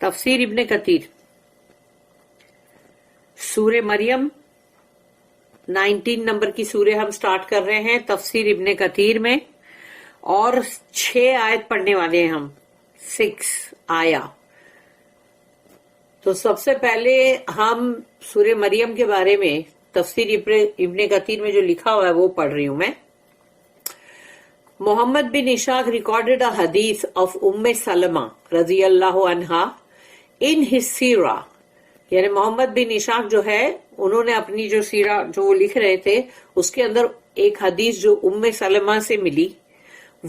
تفسیر ابن کثیر سورہ مریم 19 نمبر کی سورہ ہم سٹارٹ کر رہے ہیں تفسیر ابن کثیر میں، اور 6 آیت پڑھنے والے ہیں ہم، 6 آیا۔ تو سب سے پہلے ہم سورہ مریم کے بارے میں تفسیر ابن کثیر میں جو لکھا ہوا ہے وہ پڑھ رہی ہوں میں۔ Muhammad bin Ishaq recorded a hadith of Salamah رضی اللہ عنہا in his سیرہ، یعنی محمد بن اشاق جو ہے انہوں نے اپنی جو سیرہ جو وہ لکھ رہے تھے اس کے اندر ایک حدیث جو سلمہ سے ملی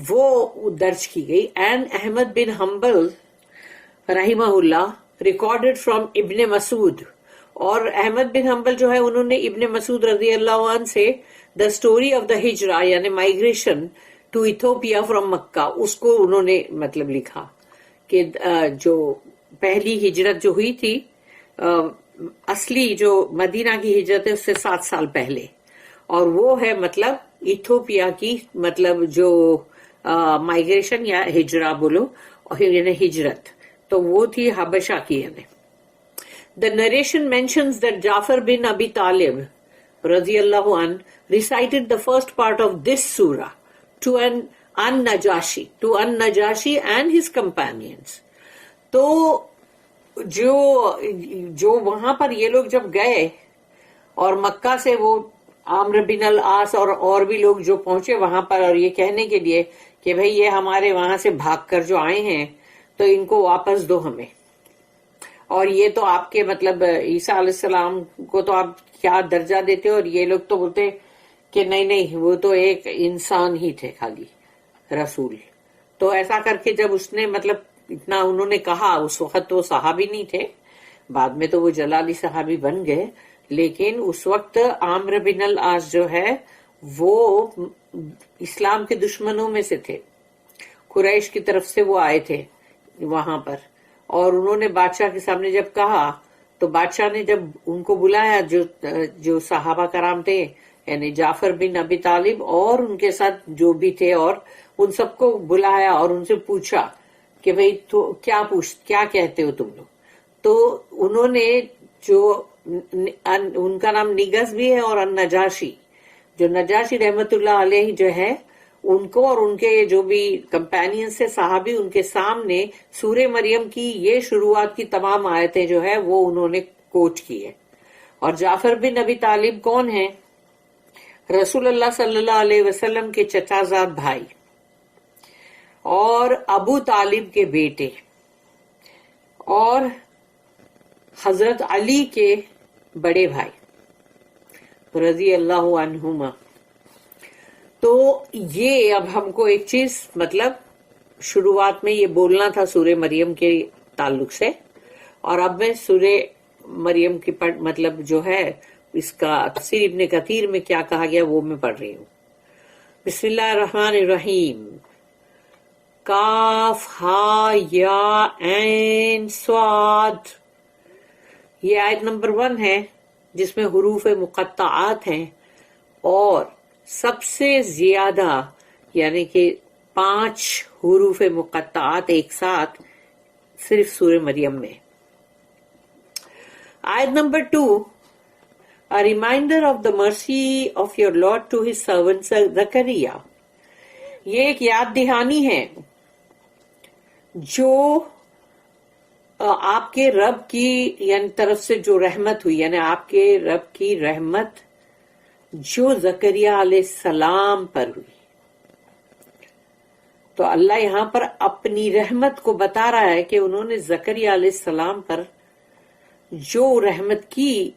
وہ درج کی گئی۔ اینڈ احمد بن حنبل رحمہ اللہ ریکارڈڈ فرام ابن مسعود، اور احمد بن حنبل جو ہے انہوں نے ابن مسعود رضی اللہ عنہ سے دا اسٹوری آف دا ہجرہ یعنی مائگریشن ٹو ایتھوپیا فرام مکہ، اس کو انہوں نے مطلب لکھا کہ جو پہلی ہجرت جو ہوئی تھی اصلی جو مدینہ کی ہجرت ہے اس سے 7 سال پہلے، اور وہ ہے مطلب ایتھوپیا کی مطلب جو مائگریشن یا ہجرہ بولو یعنی ہجرت، تو وہ تھی حبشہ کی یعنی۔ The narration mentions that Jafar bin Abi Talib radiyallahu anh recited the first part of this surah to An-Najashi and his companions. تو جو وہاں پر یہ لوگ جب گئے اور مکہ سے وہ عامر بن العاص اور بھی لوگ جو پہنچے وہاں پر اور یہ کہنے کے لیے کہ بھئی یہ ہمارے وہاں سے بھاگ کر جو آئے ہیں تو ان کو واپس دو ہمیں، اور یہ تو آپ کے مطلب عیسیٰ علیہ السلام کو تو آپ کیا درجہ دیتے ہو، اور یہ لوگ تو بولتے کہ نہیں وہ تو ایک انسان ہی تھے خالی رسول۔ تو ایسا کر کے جب اس نے مطلب اتنا انہوں نے کہا، اس وقت تو صحابی نہیں تھے، بعد میں تو وہ جلالی صحابی بن گئے، لیکن اس وقت عامر بن العاص جو ہے وہ اسلام کے دشمنوں میں سے تھے، قریش کی طرف سے وہ آئے تھے وہاں پر، اور انہوں نے بادشاہ کے سامنے جب کہا تو بادشاہ نے جب ان کو بلایا جو صحابہ کرام تھے یعنی جعفر بن ابی طالب اور ان کے ساتھ جو بھی تھے، اور ان سب کو بلایا اور ان سے پوچھا کہ بھئی تو کیا کہتے ہو تم لوگ؟ تو انہوں نے جو ان کا نام نگس بھی ہے اور النجاشی، جو نجاشی رحمت اللہ علیہ جو ہے ان کو اور ان کے جو بھی کمپینین سے صحابی ان کے سامنے سورہ مریم کی یہ شروعات کی تمام آیتیں جو ہے وہ انہوں نے کوٹ کی ہے۔ اور جعفر بن ابی طالب کون ہیں؟ رسول اللہ صلی اللہ علیہ وسلم کے چچا زاد بھائی اور ابو طالب کے بیٹے اور حضرت علی کے بڑے بھائی رضی اللہ عنہما۔ تو یہ اب ہم کو ایک چیز مطلب شروعات میں یہ بولنا تھا سورہ مریم کے تعلق سے، اور اب میں سورہ مریم کی مطلب جو ہے اس کا تفسیر ابن کثیر میں کیا کہا گیا وہ میں پڑھ رہی ہوں۔ بسم اللہ الرحمن الرحیم، کاف ہا یا عین صاد، یہ آیت نمبر 1 ہے جس میں حروف مقطعات ہیں، اور سب سے زیادہ یعنی کہ 5 حروف مقطعات ایک ساتھ صرف سورہ مریم میں۔ آیت number 2، A reminder of the mercy of your Lord to his servant Zakaria، یہ ایک یاد دہانی ہے جو آپ کے رب کی یعنی طرف سے جو رحمت ہوئی، یعنی آپ کے رب کی رحمت جو زکریا علیہ السلام پر ہوئی۔ تو اللہ یہاں پر اپنی رحمت کو بتا رہا ہے کہ انہوں نے زکریا علیہ السلام پر جو رحمت کی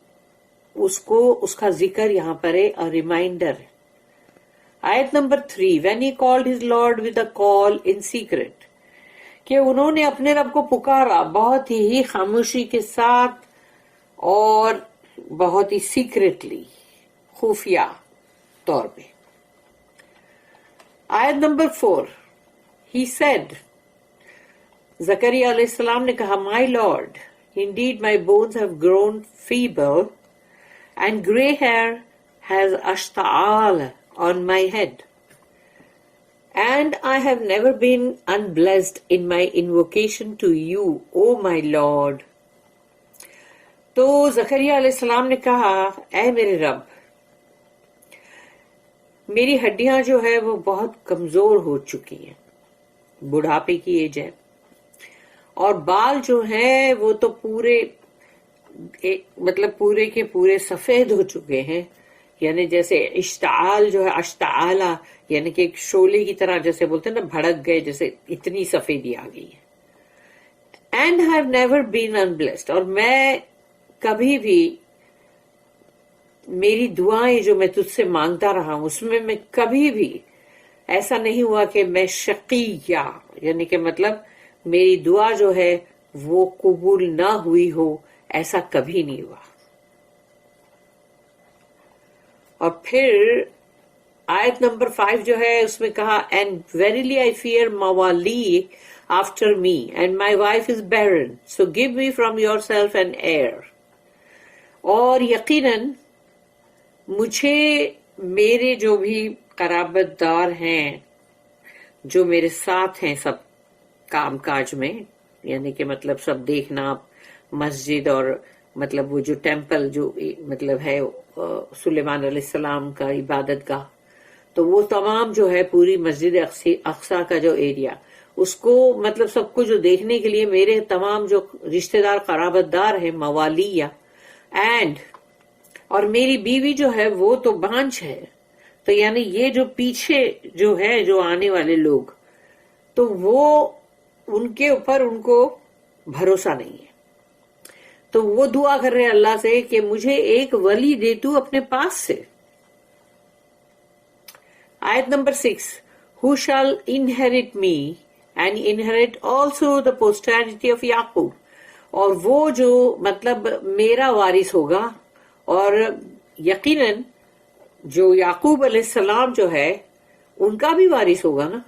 اس کا ذکر یہاں پر ہے، ریمائنڈر۔ آیت number 3، when he called his Lord with a call in secret، کہ انہوں نے اپنے رب کو پکارا بہت ہی خاموشی کے ساتھ اور بہت ہی سیکریٹلی، خفیہ طور پہ۔ آیت نمبر 4، he said، زکریا علیہ السلام نے کہا، my Lord, indeed my bones have grown feeble and gray hair has ashtaal on my head۔ And I have never been unblessed in my invocation to you, O my Lord. تو زکریا علیہ السلام نے کہا اے میرے رب، میری ہڈیاں جو ہے وہ بہت کمزور ہو چکی ہیں، بڑھاپے کی ایج ہے، اور بال جو ہیں وہ تو پورے مطلب پورے کے پورے سفید ہو چکے ہیں، یعنی جیسے اشتعال جو ہے اشتعالہ، یعنی کہ ایک شعلے کی طرح جیسے بولتے ہیں نا بھڑک گئے، جیسے اتنی سفیدی آ گئی ہے. اینڈ ہیو نیور بین انبلیسڈ، اور میں کبھی بھی میری دعائیں جو میں تجھ سے مانگتا رہا ہوں اس میں کبھی بھی ایسا نہیں ہوا کہ میں شقیہ، یعنی کہ مطلب میری دعا جو ہے وہ قبول نہ ہوئی ہو، ایسا کبھی نہیں ہوا. اور پھر آیت نمبر 5 جو ہے اس میں کہا اینڈ ویریلی آئی فیئر موالی after me and my wife is barren so give me from yourself an heir. اور یقیناً مجھے میرے جو بھی قرابت دار ہیں جو میرے ساتھ ہیں سب کام کاج میں، یعنی کہ مطلب سب دیکھنا، مسجد اور مطلب وہ جو ٹیمپل جو مطلب ہے سلیمان علیہ السلام کا عبادت گاہ، تو وہ تمام جو ہے پوری مسجد اقصی کا جو ایریا، اس کو مطلب سب کو جو دیکھنے کے لیے میرے تمام جو رشتہ دار قرابت دار ہیں موالیہ، اینڈ اور میری بیوی جو ہے وہ تو بانجھ ہے، تو یعنی یہ جو پیچھے جو ہے جو آنے والے لوگ، تو وہ ان کے اوپر ان کو بھروسہ نہیں ہے. تو وہ دعا کر رہے ہیں اللہ سے کہ مجھے ایک ولی دے تو اپنے پاس سے. آیت number 6 Who shall inherit me and inherit also the posterity of Yaqub، اور وہ جو مطلب میرا وارث ہوگا، اور یقیناً جو یعقوب علیہ السلام جو ہے ان کا بھی وارث ہوگا نا.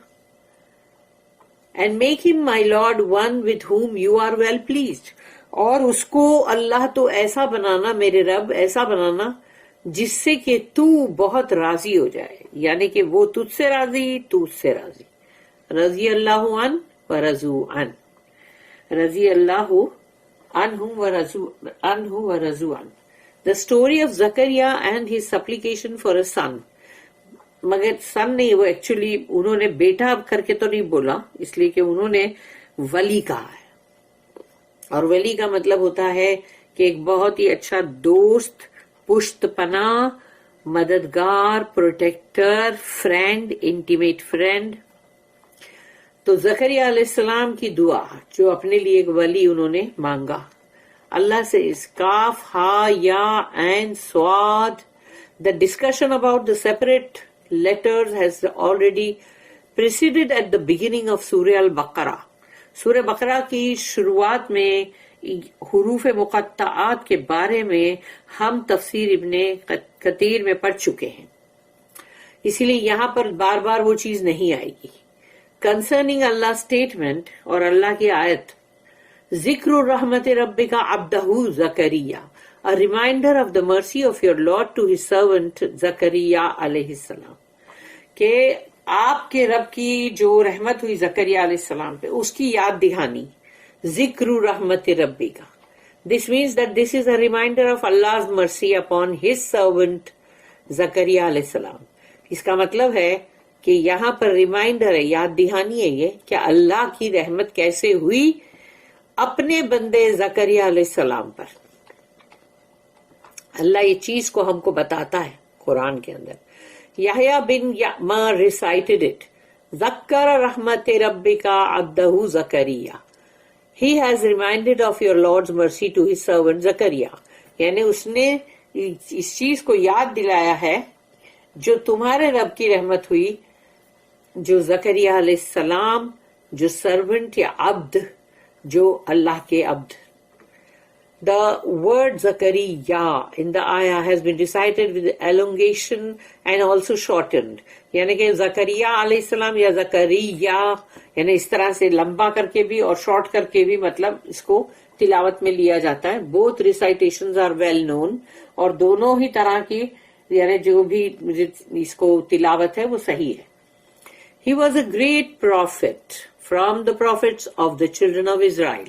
And make him my Lord one with whom you are well pleased، اور اس کو اللہ تو ایسا بنانا، میرے رب ایسا بنانا جس سے کہ تو بہت راضی ہو جائے، یعنی کہ وہ تجھ سے راضی، تو اس سے راضی. رضی اللہ عنہ ورضوا عنہ، رضی اللہ عنہ ورضوا عنہ. The story of Zakaria and his supplication for a son، مگر سن نہیں، وہ ایکچولی انہوں نے بیٹا کر کے تو نہیں بولا، اس لیے کہ انہوں نے ولی کہا ہے، اور ولی کا مطلب ہوتا ہے کہ ایک بہت ہی اچھا دوست، پشت پناہ، مددگار، پروٹیکٹر، فرینڈ، انٹیمیٹ فرینڈ. تو زکریا علیہ السلام کی دعا جو اپنے لیے ایک ولی انہوں نے مانگا اللہ سے، اس کاف ہا یا عین صاد. The discussion about the separate letters has already preceded at the beginning of Surah Al-Baqarah. سورہ بقرہ کی شروعات میں حروف مقطعات کے بارے میں ہم تفسیر ابن کثیر میں پڑھ چکے ہیں، اسی لیے یہاں پر بار بار وہ چیز نہیں آئے گی. کنسرننگ اللہ اسٹیٹمنٹ اور اللہ کی آیت ذکر رحمت ربک عبدہ زکریا، a reminder of the mercy of your Lord to his servant زکریا علیہ السلام، کہ آپ کے رب کی جو رحمت ہوئی زکریا علیہ السلام پہ اس کی یاد دہانی. ذکر رحمت ربی کا، this means that this is a reminder of Allah's mercy upon his servant زکریا علیہ السلام. اس کا مطلب ہے کہ یہاں پر ریمائنڈر ہے، یاد دہانی ہے یہ کہ اللہ کی رحمت کیسے ہوئی اپنے بندے زکریا علیہ السلام پر. اللہ یہ چیز کو ہم کو بتاتا ہے قرآن کے اندر. یحییٰ بن یعمر recited it، ذکر رحمت ربک عبدہ زکریا، he has reminded of your Lord's mercy to his servant زکریا، یعنی اس نے اس چیز کو یاد دلایا ہے جو تمہارے رب کی رحمت ہوئی جو زکریا علیہ السلام، جو سرونٹ یا عبد، جو اللہ کے عبد. The word Zakariya in the ayah has been recited with elongation and also shortened. یعنی کہ زکریہ علیہ السلام یا زکریہ، یعنی اس طرح سے لمبا کر کے بھی اور شارٹ کر کے بھی مطلب اس کو تلاوت میں لیا جاتا ہے. Both recitations are well known، اور دونوں ہی طرح کی یعنی جو بھی اس کو تلاوت ہے وہ صحیح ہے. He was a great prophet from the prophets of the children of Israel.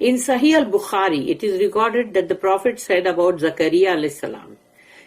In Sahih al-Bukhari, it is recorded that the Prophet said about Zakaria alayhi salam,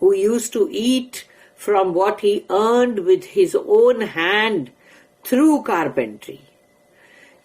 who used to eat from what he earned with his own hand through carpentry.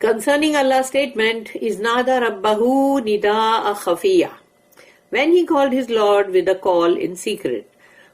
Concerning Allah's statement, is nada rabbahu nidaa khafiya, when he called his Lord with a call in secret.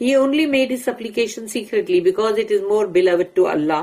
He only made his supplication secretly because it is more beloved to Allah.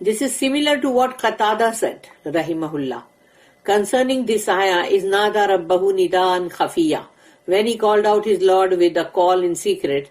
This is similar to what Qatada said, rahimahullah, concerning this ayah, is nada rabbahu nidaan khafiya, when he called out his Lord with a call in secret,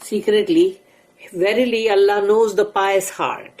secretly. Verily Allah knows the pious heart.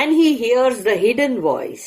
And he hears the hidden voice,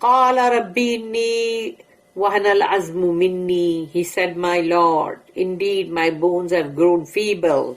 قال ربي إني وهن العظم مني, he said, my Lord, indeed my bones have grown feeble.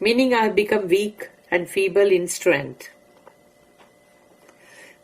Meaning I have become weak and feeble in strength.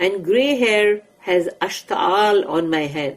and grey hair has ashtaal on my head.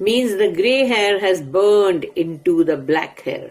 Means the grey hair has burned into the black hair.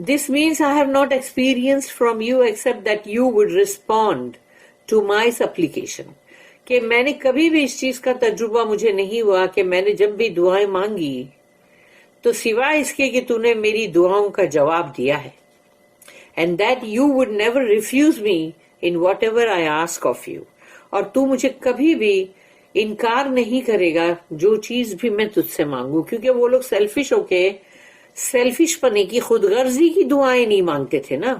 This means I have not experienced from you except that you would respond to my supplication. کہ میں نے کبھی بھی اس چیز کا تجربہ مجھے نہیں ہوا کہ میں نے جب بھی دعائیں مانگی تو سوائے اس کے کہ تو نے میری دعاؤں کا جواب دیا ہے. And that you would never refuse me in whatever I ask of you. اور تو مجھے کبھی بھی انکار نہیں کرے گا جو چیز بھی میں تجھ سے مانگوں. کیونکہ وہ لوگ سیلفش ہو کے سیلفش پنے کی خود غرضی کی دعائیں نہیں مانگتے تھے نا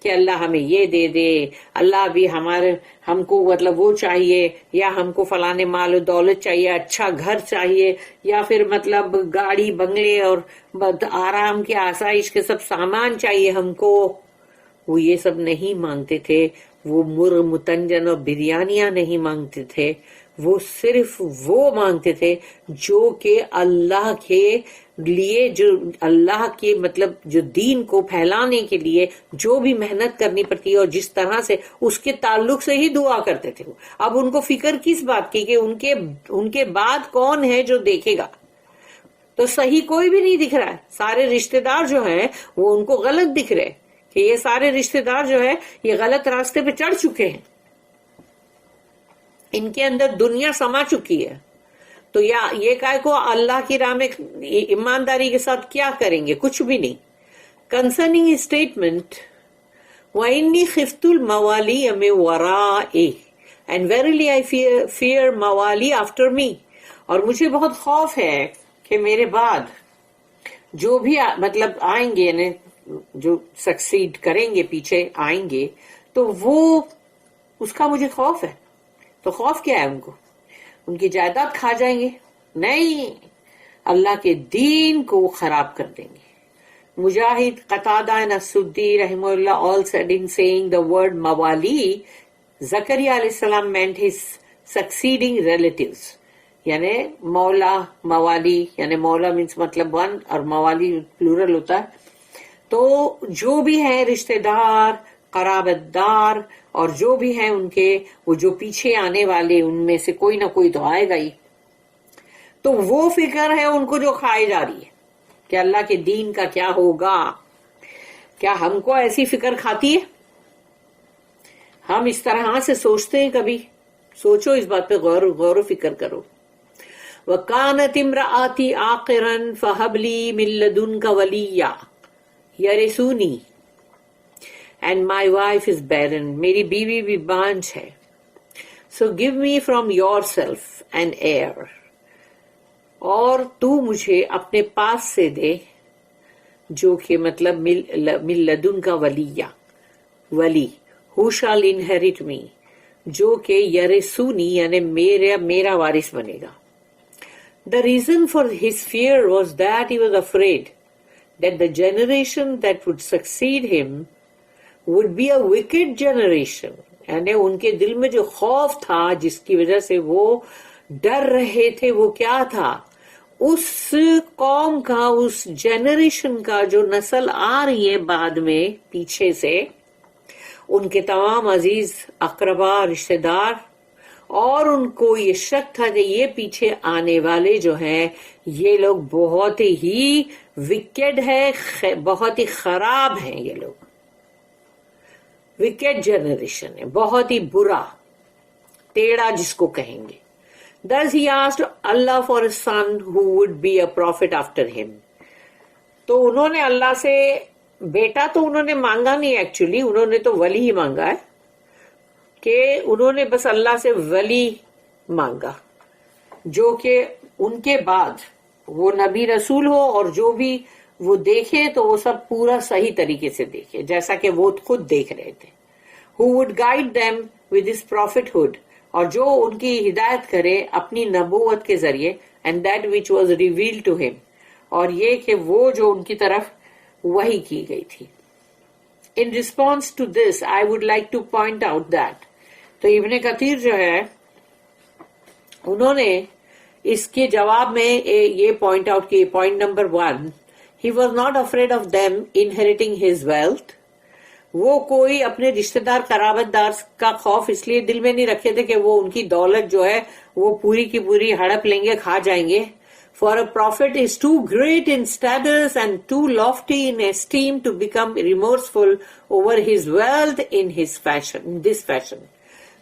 کہ اللہ ہمیں یہ دے دے, اللہ بھی ہم کو مطلب وہ چاہیے, یا ہم کو فلانے مال و دولت چاہیے, اچھا گھر چاہیے, یا پھر مطلب گاڑی بنگلے اور آرام کے آسائش کے سب سامان چاہیے ہم کو. وہ یہ سب نہیں مانگتے تھے. وہ مرغ متنجن اور بریانیاں نہیں مانگتے تھے. وہ صرف وہ مانگتے تھے جو کہ اللہ کے لیے, جو اللہ کے مطلب جو دین کو پھیلانے کے لیے جو بھی محنت کرنی پڑتی ہے اور جس طرح سے اس کے تعلق سے ہی دعا کرتے تھے. اب ان کو فکر کس بات کی کہ ان کے بعد کون ہے جو دیکھے گا. تو صحیح کوئی بھی نہیں دکھ رہا ہے. سارے رشتہ دار جو ہیں وہ ان کو غلط دکھ رہے کہ یہ سارے رشتہ دار جو ہے یہ غلط راستے پہ چڑھ چکے ہیں, ان کے اندر دنیا سما چکی ہے. تو یا یہ کہے کو اللہ کی راہ میں ایمانداری کے ساتھ کیا کریں گے؟ کچھ بھی نہیں. کنسرننگ اسٹیٹمنٹ وَإِنِّي خِفْتُ الْمَوَالِيَ مِنْ وَرَائِي and verily I fear موali after me. اور مجھے بہت خوف ہے کہ میرے بعد جو بھی مطلب آئیں گے, یعنی جو سکسیڈ کریں گے, پیچھے آئیں گے, تو وہ اس کا مجھے خوف ہے. تو خوف کیا ہے ان کو؟ ان کی جائیداد کھا جائیں گے؟ نہیں, اللہ کے دین کو خراب کر دیں گے. مجاہد, قتادہ and السدی رحمہ اللہ all said in saying the word موali, زکریا علیہ السلام meant his succeeding relatives. یعنی مولا, موالی, یعنی مولا means مطلب ون اور موالی پلورل ہوتا ہے. تو جو بھی ہیں رشتہ دار, قرابت دار, اور جو بھی ہیں ان کے وہ جو پیچھے آنے والے, ان میں سے کوئی نہ کوئی تو آئے گا ہی. تو وہ فکر ہے ان کو جو کھائی جا رہی ہے کہ اللہ کے دین کا کیا ہوگا. کیا ہم کو ایسی فکر کھاتی ہے؟ ہم اس طرح سے سوچتے ہیں کبھی؟ سوچو اس بات پہ, غور و فکر کرو. وَكَانَتِ امْرَأَتِي عَاقِرًا فَهَبْ لِي مِن لَّدُنكَ وَلِيًّا يَرِثُونِي and my wife is barren. میری بیوی بھی بانجھ ہے. So give me from yourself an heir. اور تو مجھے اپنے پاس سے دے جو کہ مطلب من لدن کا ولی, who shall inherit me, جو کہ یرثونی یعنی میرا وارث بنے گا. The reason for his fear was that he was afraid that the generation that would succeed him would be a wicked generation. یعنی ان کے دل میں جو خوف تھا جس کی وجہ سے وہ ڈر رہے تھے, وہ کیا تھا؟ اس قوم کا, اس جنریشن کا جو نسل آ رہی ہے بعد میں پیچھے سے, ان کے تمام عزیز اقربا رشتہ دار, اور ان کو یہ شک تھا کہ یہ پیچھے آنے والے جو ہیں یہ لوگ بہت ہی وکیڈ ہے, بہت ہی خراب ہیں. یہ لوگ وکیڈ جنریشن ہے, بہت ہی برا, ٹیڑھا جس کو کہیں گے. Thus he asked Allah for a son who would be a prophet after him. تو انہوں نے اللہ سے بیٹا تو انہوں نے مانگا نہیں, ایکچولی انہوں نے تو ولی ہی مانگا ہے, کہ انہوں نے بس اللہ سے ولی مانگا جو کہ ان کے بعد وہ نبی رسول ہو اور جو بھی وہ دیکھے تو وہ سب پورا صحیح طریقے سے دیکھے جیسا کہ وہ خود دیکھ رہے تھے. Who would guide them with his prophethood, اور جو ان کی ہدایت کرے اپنی نبوت کے ذریعے, and that which was revealed to him, اور یہ کہ وہ جو ان کی طرف وحی کی گئی تھی. In response to this, I would like to point out that, تو ابن کثیر جو ہے انہوں نے اس کے جواب میں یہ پوائنٹ آؤٹ کی, point number 1, he was not afraid of them inheriting his wealth. وہ کوئی اپنے رشتہ دار قرابت دار کا خوف اس لیے دل میں نہیں رکھے تھے کہ وہ ان کی دولت جو ہے وہ پوری کی پوری ہڑپ لیں گے, کھا جائیں گے. For a prophet is too great in status and too lofty in esteem to become remorseful over his wealth in this fashion.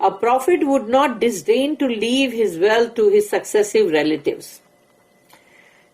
A prophet would not disdain to leave his wealth to his successive relatives.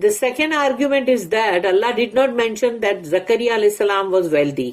the second argument is that Allah did not mention that Zakaria alayhi salam was wealthy.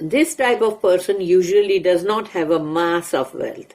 This type of person usually does not have a mass of wealth.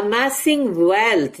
Amassing wealth,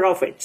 prophets.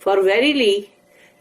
For verily,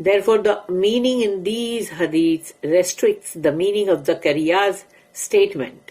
Therefore the meaning in these hadiths restricts the meaning of Zakariya's statement,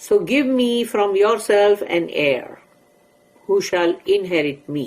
so give me from yourself an heir who shall inherit me,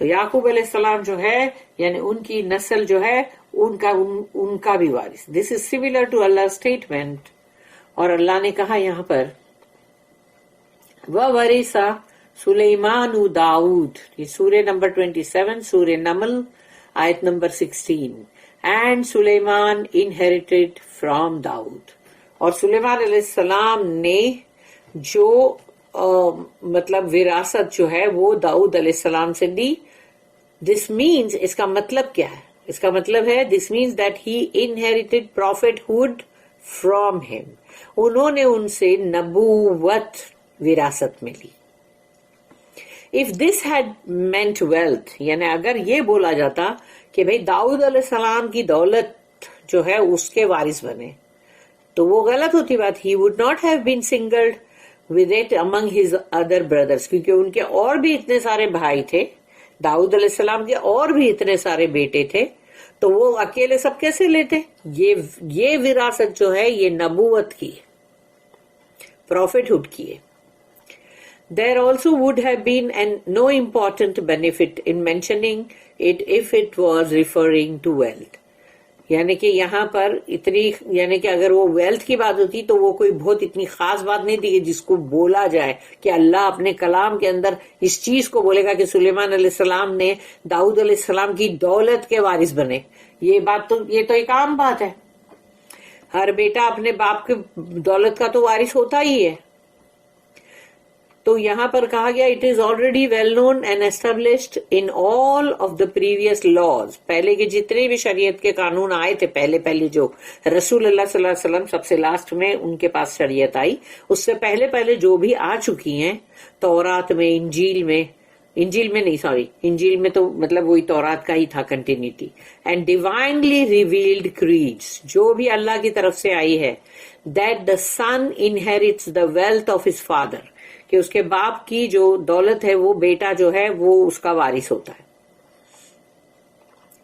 تو یعقوب علیہ السلام جو ہے یعنی ان کی نسل جو ہے ان کا بھی وارث. This is similar to Allah statement. اور اللہ نے کہا یہاں پر وَوَرِثَ سُلَيْمَانُ داؤد، یہ سورہ نمبر 27 سورہ نمل آیت نمبر 16. And Sulaiman inherited from Dawood, اور سلیمان علیہ السلام نے جو مطلب وراثت جو ہے وہ داؤد علیہ السلام سے دی. دس مینس، اس کا مطلب کیا ہے؟ اس کا مطلب ہے this means that he inherited prophethood from him, انہوں نے ان سے نبوت وراثت میں لی. If this had meant wealth، یعنی اگر یہ بولا جاتا کہ بھئی داؤد علیہ السلام کی دولت جو ہے اس کے وارث بنے، تو وہ غلط ہوتی بات. He would not have been singled with it among his other brothers، کیونکہ ان کے اور بھی اتنے سارے بھائی تھے، داؤد علیہ السلام کے اور بھی اتنے سارے بیٹے تھے، تو وہ اکیلے سب کیسے لیتے؟ یہ وراثت جو ہے یہ نبوت کی، پروفیٹہڈ کی ہے. There also would have been no important benefit in mentioning it if it was referring to wealth. یعنی کہ یہاں پر اتنی، یعنی کہ اگر وہ ویلتھ کی بات ہوتی تو وہ کوئی بہت اتنی خاص بات نہیں تھی کہ جس کو بولا جائے کہ اللہ اپنے کلام کے اندر اس چیز کو بولے گا کہ سلیمان علیہ السلام نے داؤد علیہ السلام کی دولت کے وارث بنے. یہ تو ایک عام بات ہے، ہر بیٹا اپنے باپ کے دولت کا تو وارث ہوتا ہی ہے. تو یہاں پر کہا گیا it is already well known and established in all of the previous laws, پہلے کے جتنے بھی شریعت کے قانون آئے تھے، پہلے جو رسول اللہ صلی اللہ علیہ وسلم سب سے لاسٹ میں ان کے پاس شریعت آئی، اس سے پہلے جو بھی آ چکی ہیں تورات میں، انجیل میں تو مطلب وہی تورات کا ہی تھا continuity. And divinely revealed creeds, جو بھی اللہ کی طرف سے آئی ہے، that the son inherits the wealth of his father, کہ اس کے باپ کی جو دولت ہے وہ بیٹا جو ہے وہ اس کا وارث ہوتا ہے.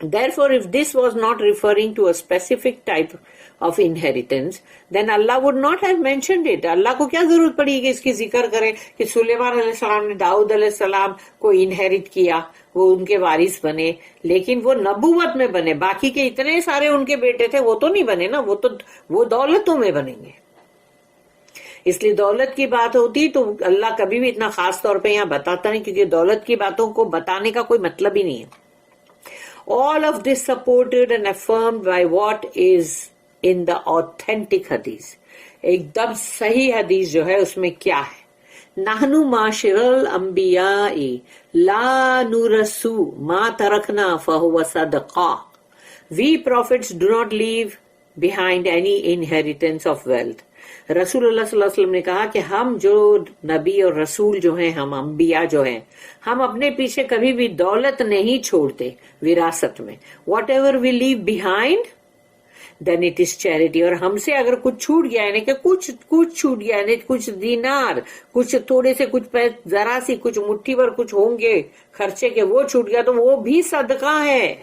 Therefore, if this was not referring to a specific type of inheritance, then Allah would not have mentioned it. اللہ کو کیا ضرورت پڑی کہ اس کی ذکر کرے کہ سلیمان علیہ السلام نے داؤد علیہ السلام کو انہیریٹ کیا، وہ ان کے وارث بنے، لیکن وہ نبوت میں بنے. باقی کے اتنے سارے ان کے بیٹے تھے وہ تو نہیں بنے نا، وہ دولتوں میں بنیں گے. اس لیے دولت کی بات ہوتی تو اللہ کبھی بھی اتنا خاص طور پہ یہاں بتاتا نہیں، کیونکہ دولت کی باتوں کو بتانے کا کوئی مطلب ہی نہیں ہے. All of this supported and affirmed by what is in the authentic hadith. ایک دم صحیح حدیث جو ہے اس میں کیا ہے؟ نحن معاشر الانبیاء لا نورث ما ترکنا فهو صدقہ. We prophets do not leave behind any inheritance of wealth. رسول اللہ صلی اللہ علیہ وسلم نے کہا کہ ہم جو نبی اور رسول جو ہیں، ہم انبیاء جو ہیں، ہم اپنے پیچھے کبھی بھی دولت نہیں چھوڑتے وراثت میں. Whatever we leave behind then it is charity. اور ہم سے اگر کچھ چھوٹ گیا، یعنی کہ کچھ چھوٹ گیا، یعنی کچھ دینار، کچھ تھوڑے سے کچھ ذرا سی کچھ مٹھی پر کچھ ہوں گے خرچے کے، وہ چھوٹ گیا تو وہ بھی صدقہ ہے.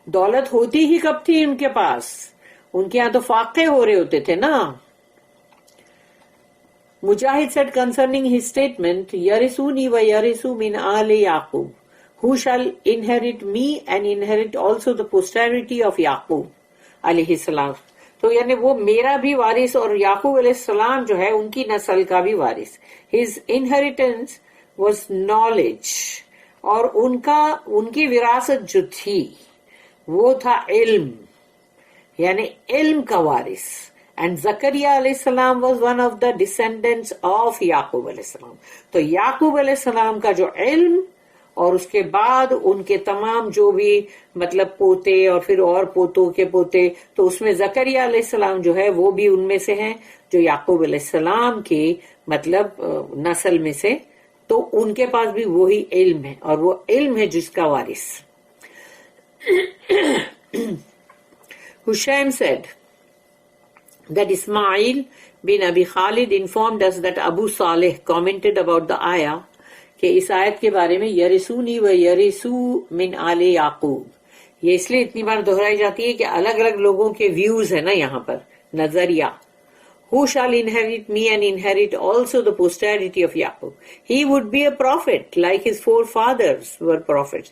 دولت ہوتی ہی کب تھی ان کے پاس؟ ان کے یہاں تو فاقے ہو رہے ہوتے تھے نا. مجاہد said concerning his statement, يَرِثُونِي وَيَرِثُ مِنْ آلِ يَعْقُوبَ, who shall inherit me and inherit also the posterity of Yaqub علیہ السلام. تو یعنی وہ میرا بھی وارث اور یعقوب علیہ السلام جو ہے ان کی نسل کا بھی وارث. His inheritance was knowledge، اور ان کی وراثت جو تھی وہ تھا علم، یعنی علم کا وارث. اینڈ زکریا علیہ السلام was one of the descendants of Yaqub علیہ السلام. تو یعقوب علیہ السلام کا جو علم اور اس کے بعد ان کے تمام جو بھی مطلب پوتے اور پھر اور پوتوں کے پوتے، تو اس میں زکریا علیہ السلام جو ہے وہ بھی ان میں سے ہیں جو یعقوب علیہ السلام کی مطلب نسل میں سے. تو ان کے پاس بھی وہی علم ہے، اور وہ علم ہے جس کا وارث. Hushaym said that Ismail bin Abi Khalid informed us that Abu Saleh commented about the ayah کہ اس آیت کے بارے میں یرثونی و یرثو من آل یعقوب. یہ اس لیے اتنی بار دہرائی جاتی ہے کہ الگ الگ لوگوں کے ویوز ہیں نا یہاں پر، نظریہ. who shall inherit me and inherit also the posterity of Yaqub. He would be a prophet like his forefathers were prophets.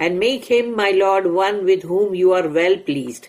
and make him my Lord one with whom you are well pleased.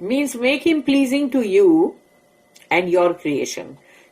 Means make him pleasing to you and your creation.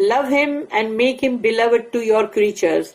Love him and make him beloved to your creatures.